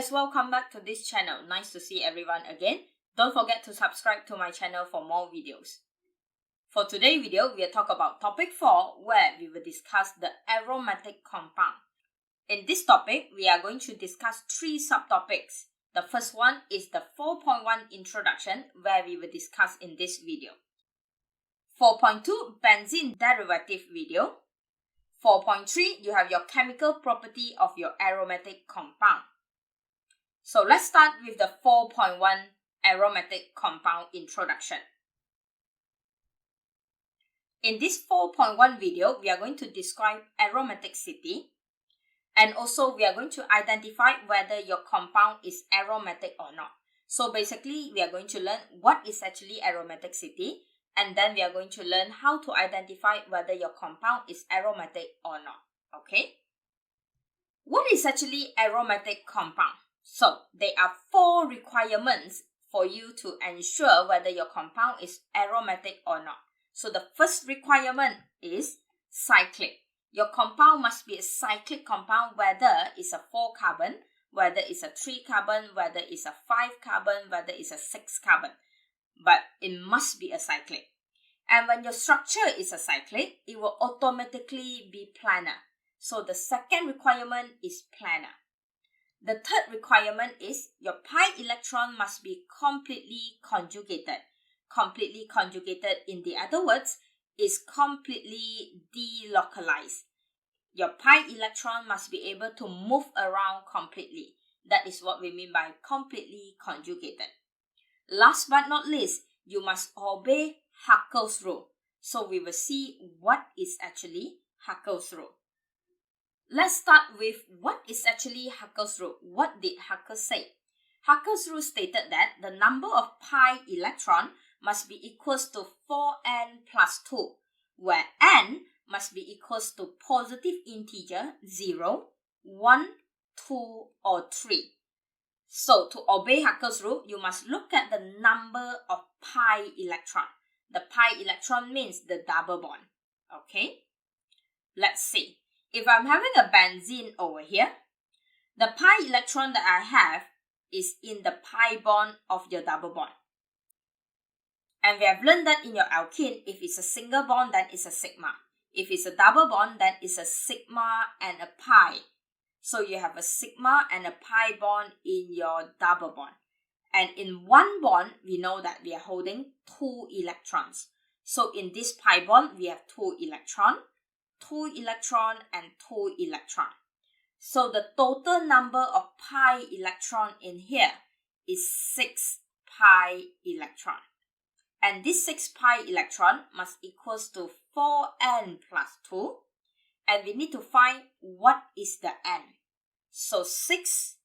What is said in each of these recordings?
guys, welcome back to this channel. Nice to see everyone again. Don't forget to subscribe to my channel for more videos. For today's video, we'll talk about topic 4, where we will discuss the aromatic compound. In this topic, we are going to discuss 3 subtopics. The first one is the 4.1 introduction, where we will discuss in this video. 4.2 benzene derivative video. 4.3, you have your chemical property of your aromatic compound. So let's start with the 4.1 aromatic compound introduction. In this 4.1 video, we are going to describe aromaticity, and also we are going to identify whether your compound is aromatic or not. So basically, we are going to learn what is actually aromaticity, and then we are going to learn how to identify whether your compound is aromatic or not. Okay? What is actually aromatic compound? So, there are 4 requirements for you to ensure whether your compound is aromatic or not. So, the first requirement is cyclic. Your compound must be a cyclic compound, whether it's a 4 carbon, whether it's a 3 carbon, whether it's a 5 carbon, whether it's a 6 carbon. But it must be a cyclic. And when your structure is a cyclic, it will automatically be planar. So, the second requirement is planar. The third requirement is your pi electron must be completely conjugated. Completely conjugated, in the other words, is completely delocalized. Your pi electron must be able to move around completely. That is what we mean by completely conjugated. Last but not least, you must obey Huckel's rule. So we will see what is actually Huckel's rule. Let's start with what is actually Huckel's rule. What did Huckel say? Huckel's rule stated that the number of pi electron must be equals to 4n plus 2, where n must be equals to positive integer 0, 1, 2, or 3. So, to obey Huckel's rule, you must look at the number of pi electron. The pi electron means the double bond. Okay? Let's see. If I'm having a benzene over here, the pi electron that I have is in the pi bond of your double bond. And we have learned that in your alkene, if it's a single bond, then it's a sigma. If it's a double bond, then it's a sigma and a pi. So you have a sigma and a pi bond in your double bond. And in one bond, we know that we are holding 2 electrons. So in this pi bond, we have 2 electron, 2 electron, and 2 electron. So the total number of pi electron in here is 6 pi electron. And this 6 pi electron must equals to 4n plus 2. And we need to find what is the n. So 6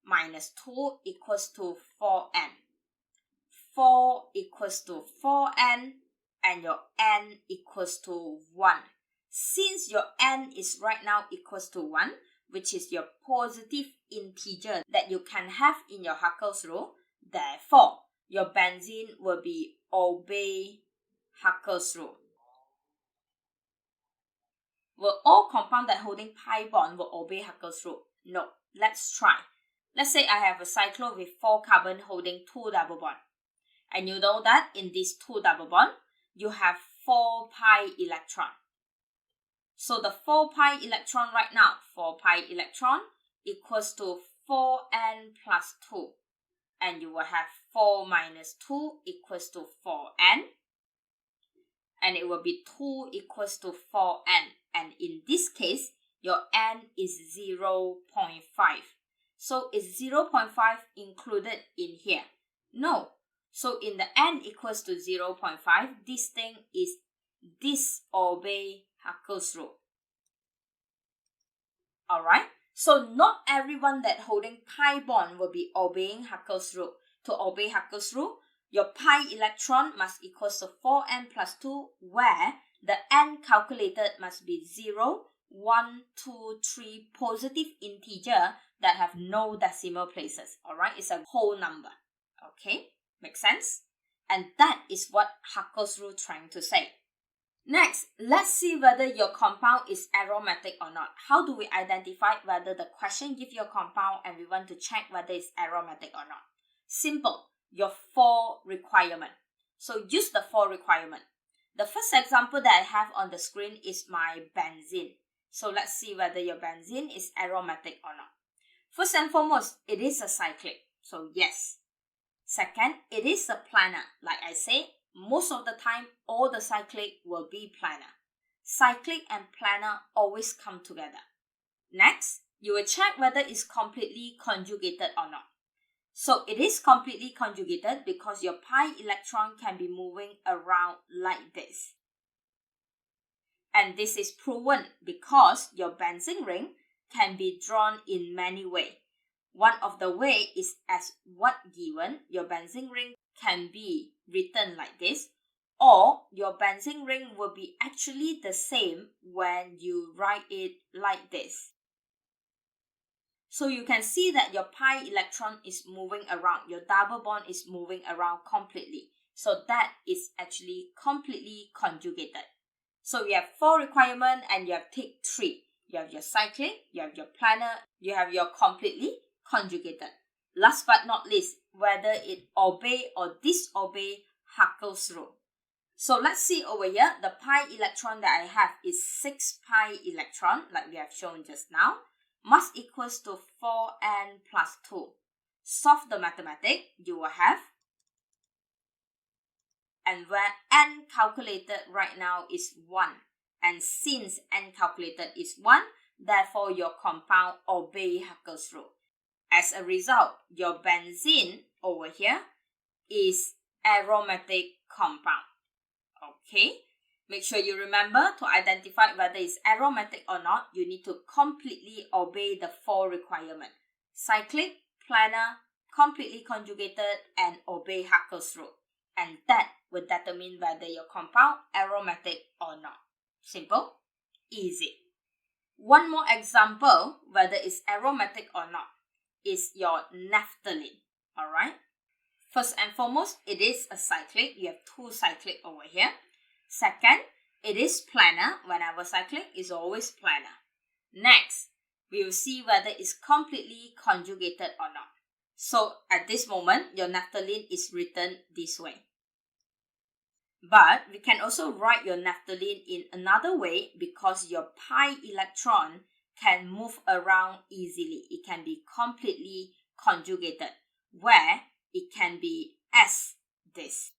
minus 2 equals to 4n. 4 equals to 4n, and your n equals to 1. Since your n is right now equals to 1, which is your positive integer that you can have in your Huckel's rule, therefore, your benzene will be obey Huckel's rule. Will all compound that holding pi bond will obey Huckel's rule? No. Let's try. Let's say I have a cyclo with 4 carbon holding 2 double bond. And you know that in these 2 double bond, you have 4 pi electron. So the 4 pi electron right now, 4 pi electron equals to 4n plus 2. And you will have 4 minus 2 equals to 4n. And it will be 2 equals to 4n. And in this case, your n is 0.5. So is 0.5 included in here? No. So in the n equals to 0.5, this thing is disobey Huckel's rule. Alright? So not everyone that holding pi bond will be obeying Huckel's rule. To obey Huckel's rule, your pi electron must equals to 4n plus 2, where the n calculated must be 0, 1, 2, 3 positive integer that have no decimal places. Alright? It's a whole number. Okay? Make sense? And that is what Huckel's rule trying to say. Next, let's see whether your compound is aromatic or not. How do we identify whether the question gives you a compound and we want to check whether it's aromatic or not? Simple, your 4 requirement. So use the 4 requirement. The first example that I have on the screen is my benzene. So let's see whether your benzene is aromatic or not. First and foremost, it is a cyclic. So yes. Second, it is a planar. Like I say, most of the time, all the cyclic will be planar. Cyclic and planar always come together. Next, you will check whether it's completely conjugated or not. So it is completely conjugated because your pi electron can be moving around like this. And this is proven because your benzene ring can be drawn in many ways. One of the way is as what given, your benzene ring can be written like this, or your benzene ring will be actually the same when you write it like this. So you can see that your pi electron is moving around, your double bond is moving around completely. So that is actually completely conjugated. So you have 4 requirements and you have ticked 3. You have your cyclic, you have your planar, you have your completely conjugated. Last but not least, whether it obey or disobey Hakkas Rule. So let's see over here, the pi electron that I have is 6 pi electron, like we have shown just now. Mass equals to 4n plus 2. Solve the mathematics, you will have, and where n calculated right now is 1. And since n calculated is 1, therefore your compound obey Hakkas Rule. As a result, your benzene over here is aromatic compound. Okay, make sure you remember to identify whether it's aromatic or not. You need to completely obey the 4 requirements. Cyclic, planar, completely conjugated, and obey Hakkas Rule. And that will determine whether your compound aromatic or not. Simple, easy. One more example, whether it's aromatic or not, is your naphthalene. Alright. First and foremost, it is a cyclic. You have 2 cyclic over here. Second, it is planar. Whenever cyclic is always planar. Next, we will see whether it's completely conjugated or not. So at this moment, your naphthalene is written this way. But we can also write your naphthalene in another way because your pi electron can move around easily. It can be completely conjugated, where it can be as this.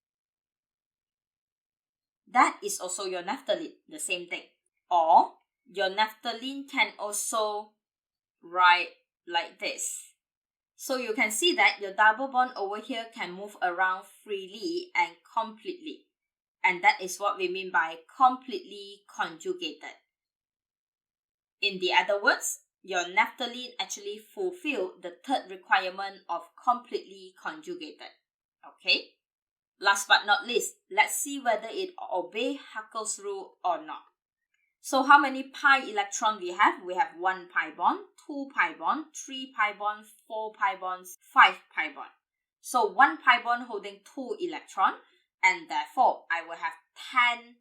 That is also your naphthalene, the same thing. Or your naphthalene can also write like this. So you can see that your double bond over here can move around freely and completely. And that is what we mean by completely conjugated. In the other words, your naphthalene actually fulfills the 3rd requirement of completely conjugated. Okay? Last but not least, let's see whether it obeys Hakkas Rule or not. So how many pi electron we have? We have 1 pi bond, 2 pi bond, 3 pi bond, 4 pi bonds, 5 pi bond. So 1 pi bond holding 2 electron, and therefore I will have 10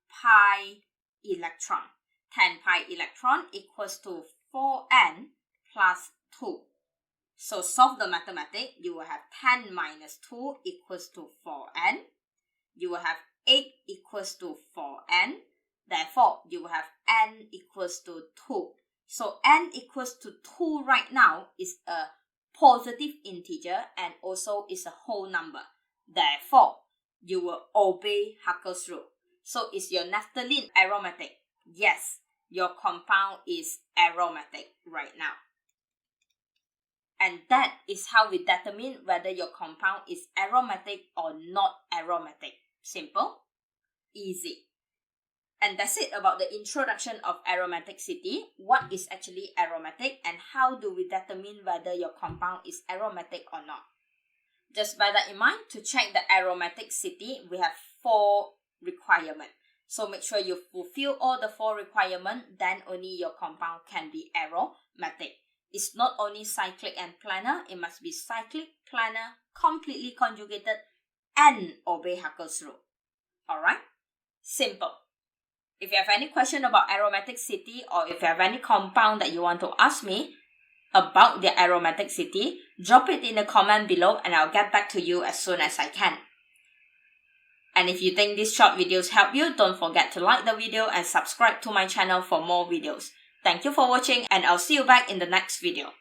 pi electron. 10 pi electron equals to 4n plus 2. So solve the mathematics, you will have 10 minus 2 equals to 4n. You will have 8 equals to 4n. Therefore, you will have n equals to 2. So n equals to 2 right now is a positive integer and also is a whole number. Therefore, you will obey Hakkas Rule. So is your naphthalene aromatic? Yes, your compound is aromatic right now. And that is how we determine whether your compound is aromatic or not aromatic. Simple, easy. And that's it about the introduction of aromaticity. What is actually aromatic and how do we determine whether your compound is aromatic or not? Just bear that in mind. To check the aromaticity, we have 4 requirements. So make sure you fulfill all the 4 requirements, then only your compound can be aromatic. It's not only cyclic and planar, it must be cyclic, planar, completely conjugated, and obey Hakkas Rule. Alright? Simple. If you have any question about aromaticity, or if you have any compound that you want to ask me about the aromaticity, drop it in the comment below and I'll get back to you as soon as I can. And if you think these short videos help you, don't forget to like the video and subscribe to my channel for more videos. Thank you for watching and I'll see you back in the next video.